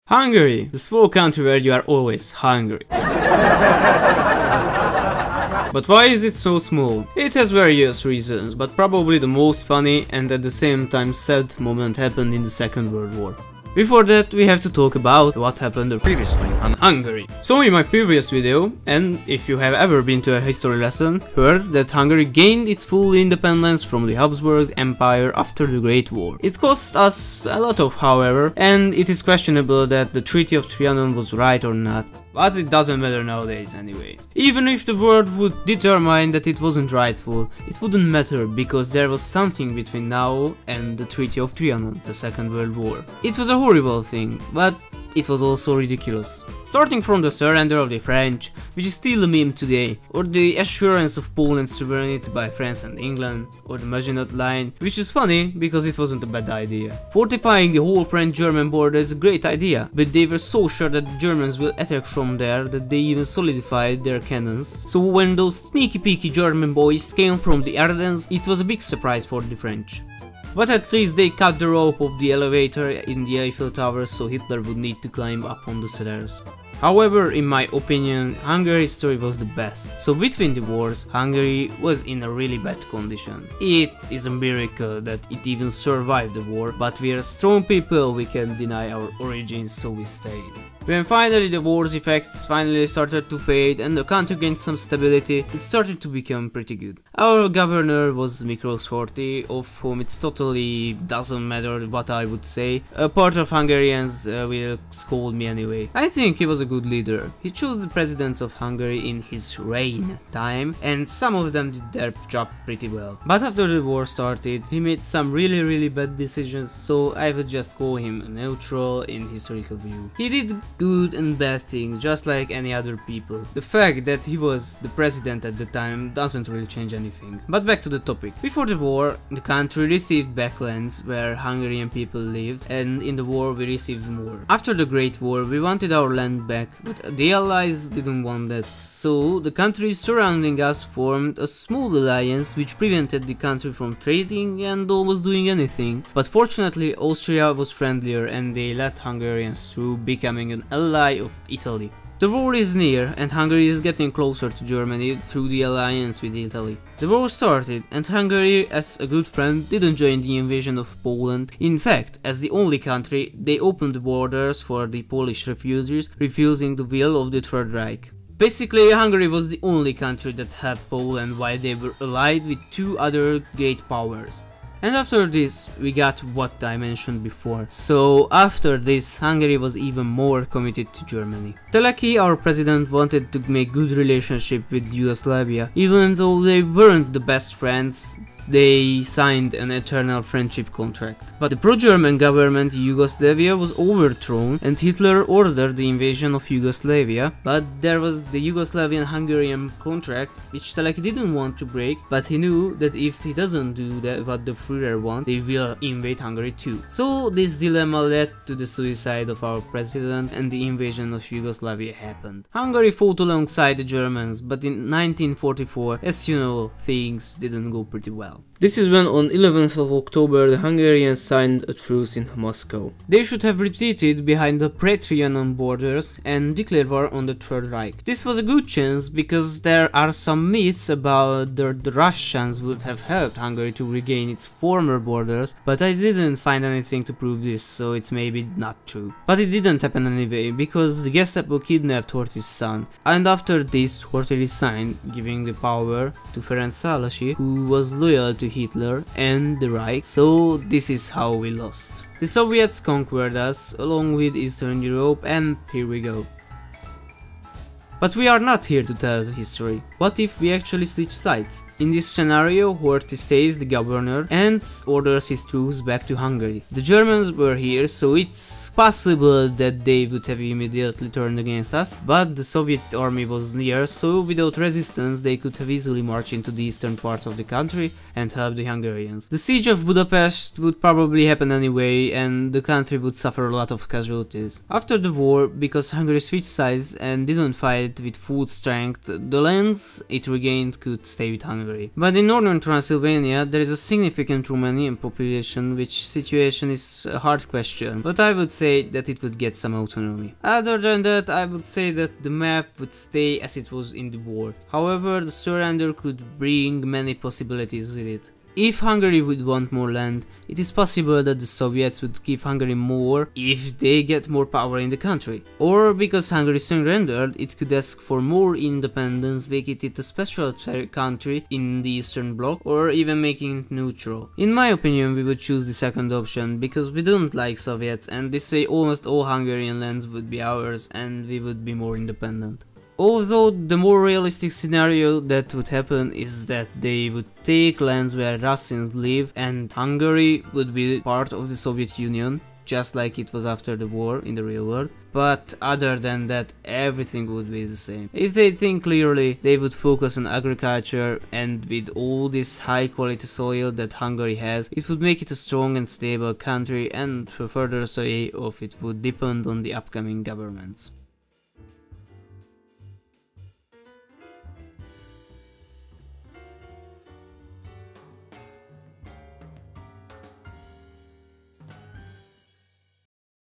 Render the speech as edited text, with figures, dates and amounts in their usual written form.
Hungary, the small country where you are always hungry. But why is it so small? It has various reasons, but probably the most funny and at the same time sad moment happened in the Second World War. Before that, we have to talk about what happened previously on Hungary. So in my previous video, and if you have ever been to a history lesson, heard that Hungary gained its full independence from the Habsburg Empire after the Great War. It cost us a lot of, however, and it is questionable that the Treaty of Trianon was right or not. But it doesn't matter nowadays anyway. Even if the world would determine that it wasn't rightful, it wouldn't matter because there was something between now and the Treaty of Trianon, the Second World War. It was a horrible thing, but it was also ridiculous. Starting from the surrender of the French, which is still a meme today, or the assurance of Poland's sovereignty by France and England, or the Maginot Line, which is funny because it wasn't a bad idea. Fortifying the whole French-German border is a great idea, but they were so sure that the Germans will attack from there that they even solidified their cannons. So when those sneaky-peeky German boys came from the Ardennes, it was a big surprise for the French. But at least they cut the rope of the elevator in the Eiffel Tower so Hitler would need to climb up on the stairs. However, in my opinion, Hungary's story was the best. So between the wars, Hungary was in a really bad condition. It is a miracle that it even survived the war, but we are strong people, we can't deny our origins, so we stayed. When finally the war's effects finally started to fade and the country gained some stability, it started to become pretty good. Our governor was Miklos Horthy, of whom it totally doesn't matter what I would say. A part of Hungarians will scold me anyway. I think he was a good leader. He chose the presidents of Hungary in his reign time, and some of them did their job pretty well. But after the war started, he made some really bad decisions, so I would just call him a neutral in historical view. He did good and bad things, just like any other people. The fact that he was the president at the time doesn't really change anything. But back to the topic. Before the war, the country received back lands where Hungarian people lived, and in the war we received more. After the Great War, we wanted our land back, but the Allies didn't want that. So the countries surrounding us formed a small alliance which prevented the country from trading and almost doing anything. But fortunately, Austria was friendlier and they let Hungarians through, becoming an ally of Italy. The war is near and Hungary is getting closer to Germany through the alliance with Italy. The war started and Hungary, as a good friend, didn't join the invasion of Poland. In fact, as the only country, they opened the borders for the Polish refugees, refusing the will of the Third Reich. Basically, Hungary was the only country that helped Poland while they were allied with two other great powers. And after this, we got what I mentioned before. So after this, Hungary was even more committed to Germany. Teleki, our president, wanted to make good relationship with Yugoslavia. Even though they weren't the best friends, they signed an eternal friendship contract. But the pro-German government in Yugoslavia was overthrown and Hitler ordered the invasion of Yugoslavia, but there was the Yugoslavian-Hungarian contract which Teleki didn't want to break, but he knew that if he doesn't do that what the Führer wants, they will invade Hungary too. So this dilemma led to the suicide of our president and the invasion of Yugoslavia happened. Hungary fought alongside the Germans, but in 1944, as you know, things didn't go pretty well. This is when on 11th of October the Hungarians signed a truce in Moscow. They should have retreated behind the pre-Trianon borders and declared war on the Third Reich. This was a good chance because there are some myths about the Russians would have helped Hungary to regain its former borders, but I didn't find anything to prove this, so it's maybe not true. But it didn't happen anyway, because the Gestapo kidnapped Horthy's son, and after this Horthy resigned, giving the power to Ferenc Szálasi, who was loyal to Hitler and the Reich, so this is how we lost. The Soviets conquered us along with Eastern Europe, and here we go. But we are not here to tell the history. What if we actually switch sides? In this scenario, Horthy stays the governor and orders his troops back to Hungary. The Germans were here, so it's possible that they would have immediately turned against us, but the Soviet army was near, so without resistance they could have easily marched into the eastern part of the country and help the Hungarians. The siege of Budapest would probably happen anyway, and the country would suffer a lot of casualties. After the war, because Hungary switched sides and didn't fight with full strength, the lands it regained could stay with Hungary. Hungary. But in northern Transylvania there is a significant Romanian population, which situation is a hard question, but I would say that it would get some autonomy. Other than that, I would say that the map would stay as it was in the war. However, the surrender could bring many possibilities with it. If Hungary would want more land, it is possible that the Soviets would give Hungary more if they get more power in the country. Or because Hungary surrendered, it could ask for more independence, making it a special country in the Eastern Bloc, or even making it neutral. In my opinion, we would choose the second option, because we don't like Soviets, and this way almost all Hungarian lands would be ours and we would be more independent. Although the more realistic scenario that would happen is that they would take lands where Russians live and Hungary would be part of the Soviet Union, just like it was after the war in the real world. But other than that, everything would be the same. If they think clearly, they would focus on agriculture, and with all this high quality soil that Hungary has, it would make it a strong and stable country, and the further say of it would depend on the upcoming governments.